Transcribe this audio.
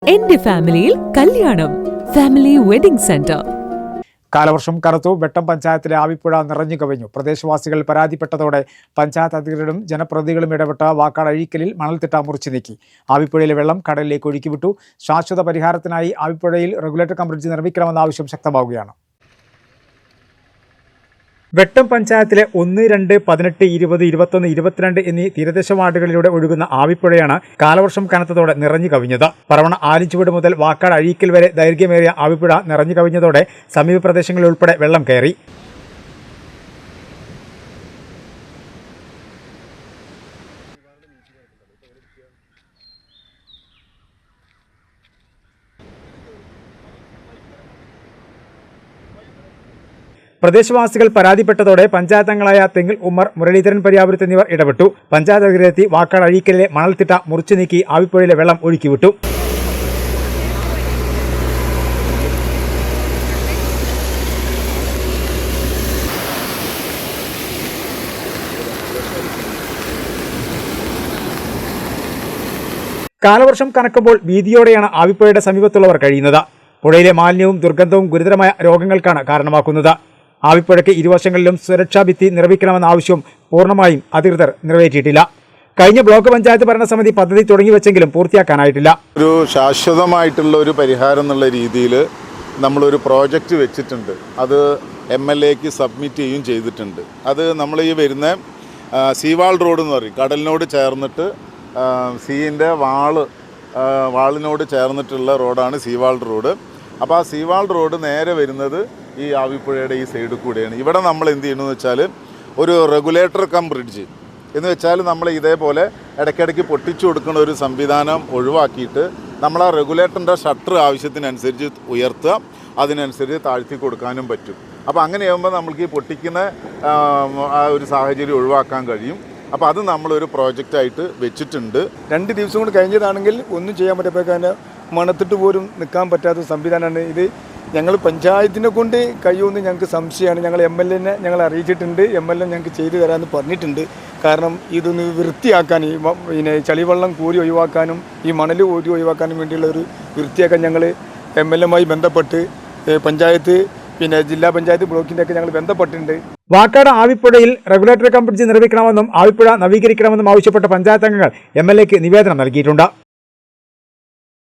എന്റെ ഫാമിലിയിൽ കല്യാണം ഫാമിലി വെഡിംഗ് സെന്റർ. കാലവർഷം കനത്തു. വെട്ടം പഞ്ചായത്തിലെ ആവിപ്പുഴ നിറഞ്ഞു കവിഞ്ഞു. പ്രദേശവാസികൾ പരാതിപ്പെട്ടതോടെ പഞ്ചായത്ത് അധികൃതരും ജനപ്രതിനിധികളും ഇടപെട്ട വാക്കാട് അഴീക്കലിൽ മണൽത്തിട്ട മുറിച്ചു നീക്കി. ആവിപ്പുഴയിലെ വെള്ളം കടലിലേക്ക് ഒഴുക്കിവിട്ടു. ശാശ്വത പരിഹാരത്തിനായി ആവിപ്പുഴയിൽ റെഗുലേറ്റർ കം ബ്രിഡ്ജ് നിർമ്മിക്കണമെന്ന ആവശ്യം ശക്തമാവുകയാണ്. വെട്ടം പഞ്ചായത്തിലെ 1, 2, 18, 20, 21, 22 എന്നീ തീരദേശ വാർഡുകളിലൂടെ ഒഴുകുന്ന ആവിപ്പുഴയാണ് കാലവർഷം കനത്തതോടെ നിറഞ്ഞു കവിഞ്ഞത്. പറവണ ആലിച്ചുവട് മുതൽ വാക്കാട് അഴീക്കൽ വരെ ദൈർഘ്യമേറിയ ആവിപ്പുഴ നിറഞ്ഞു കവിഞ്ഞതോടെ സമീപ പ്രദേശങ്ങളിൽ ഉൾപ്പെടെ വെള്ളം കയറി. പ്രദേശവാസികൾ പരാതിപ്പെട്ടതോടെ പഞ്ചായത്തംഗങ്ങളായ തെങ്ങിൽ ഉമ്മർ, മുരളീധരൻ പരിയാപുരത്ത് എന്നിവർ ഇടപെട്ടു. പഞ്ചായത്ത് അധികൃതരെത്തി വാക്കാട് അഴീക്കലിലെ മണൽത്തിട്ട മുറിച്ചു നീക്കി ആവിപ്പുഴയിലെ വെള്ളം ഒഴുക്കിവിട്ടു. കാലവർഷം കനക്കുമ്പോൾ ഭീതിയോടെയാണ് ആവിപ്പുഴയുടെ സമീപത്തുള്ളവർ കഴിയുന്നത്. പുഴയിലെ മാലിന്യവും ദുർഗന്ധവും ഗുരുതരമായ രോഗങ്ങൾക്കാണ് കാരണമാക്കുന്നത്. ആവിപ്പുഴയ്ക്ക് ഇരുവശങ്ങളിലും സുരക്ഷാ ഭിത്തി നിർമ്മിക്കണമെന്ന ആവശ്യവും പൂർണ്ണമായും അധികൃതർ നിറവേറ്റിയിട്ടില്ല. കഴിഞ്ഞ ബ്ലോക്ക് പഞ്ചായത്ത് ഭരണസമിതി പദ്ധതി തുടങ്ങിവെച്ചെങ്കിലും പൂർത്തിയാക്കാനായിട്ടില്ല. ഒരു ശാശ്വതമായിട്ടുള്ള ഒരു പരിഹാരം എന്നുള്ള രീതിയിൽ നമ്മളൊരു പ്രോജക്റ്റ് വെച്ചിട്ടുണ്ട്. അത് MLAക്ക് സബ്മിറ്റ് ചെയ്യുകയും ചെയ്തിട്ടുണ്ട്. അത് നമ്മൾ ഈ വരുന്ന സീവാൾ റോഡ് എന്ന് പറയും, കടലിനോട് ചേർന്നിട്ട് സീൻ്റെ വാളിനോട് ചേർന്നിട്ടുള്ള റോഡാണ് സീവാൾ റോഡ്. അപ്പോൾ ആ സീവാൾ റോഡ് നേരെ വരുന്നത് ഈ ആവിപ്പുഴയുടെ ഈ സൈഡിൽ കൂടെയാണ്. ഇവിടെ നമ്മൾ എന്ത് ചെയ്യണമെന്ന് വെച്ചാൽ ഒരു റെഗുലേറ്റർ കം ബ്രിഡ്ജ് എന്ന് വെച്ചാൽ നമ്മൾ ഇതേപോലെ ഇടയ്ക്കിടയ്ക്ക് പൊട്ടിച്ചു കൊടുക്കുന്ന ഒരു സംവിധാനം ഒഴിവാക്കിയിട്ട് നമ്മൾ ആ റെഗുലേറ്ററിൻ്റെ ഷട്ടർ ആവശ്യത്തിനനുസരിച്ച് ഉയർത്തുക, അതിനനുസരിച്ച് താഴ്ത്തി കൊടുക്കാനും പറ്റും. അപ്പോൾ അങ്ങനെയാകുമ്പോൾ നമ്മൾക്ക് ഈ പൊട്ടിക്കുന്ന ആ ഒരു സാഹചര്യം ഒഴിവാക്കാൻ കഴിയും. അപ്പോൾ അത് നമ്മളൊരു പ്രോജക്റ്റായിട്ട് വെച്ചിട്ടുണ്ട്. 2 ദിവസം കൊണ്ട് കഴിഞ്ഞതാണെങ്കിൽ ഒന്നും ചെയ്യാൻ പറ്റാത്ത മണത്തിട്ട് പോലും നിൽക്കാൻ പറ്റാത്ത സംവിധാനമാണ് ഇത്. ഞങ്ങൾ പഞ്ചായത്തിനെ കൊണ്ട് കഴിയുമെന്ന് ഞങ്ങൾക്ക് സംശയമാണ്. ഞങ്ങൾ MLAനെ ഞങ്ങൾ അറിയിച്ചിട്ടുണ്ട്. MLA ഞങ്ങൾക്ക് ചെയ്തു തരാമെന്ന് പറഞ്ഞിട്ടുണ്ട്. കാരണം ഇതൊന്ന് വൃത്തിയാക്കാൻ, പിന്നെ ചളിവെള്ളം കോരി ഒഴിവാക്കാനും ഈ മണൽ കോരി ഒഴിവാക്കാനും വേണ്ടിയുള്ള ഒരു വൃത്തിയാക്കാൻ ഞങ്ങൾ MLAയുമായി ബന്ധപ്പെട്ട് പഞ്ചായത്ത്, പിന്നെ ജില്ലാ പഞ്ചായത്ത്, ബ്ലോക്കിൻ്റെ ഒക്കെ ഞങ്ങൾ ബന്ധപ്പെട്ടിട്ടുണ്ട്. വാക്കാട് ആവിപ്പുഴയിൽ റെഗുലേറ്റർ കം ബ്രിഡ്ജ് നിർമ്മിക്കണമെന്നും ആവിപ്പുഴ നവീകരിക്കണമെന്നും ആവശ്യപ്പെട്ട പഞ്ചായത്ത് അംഗങ്ങൾ MLAക്ക് നിവേദനം നൽകിയിട്ടുണ്ട്.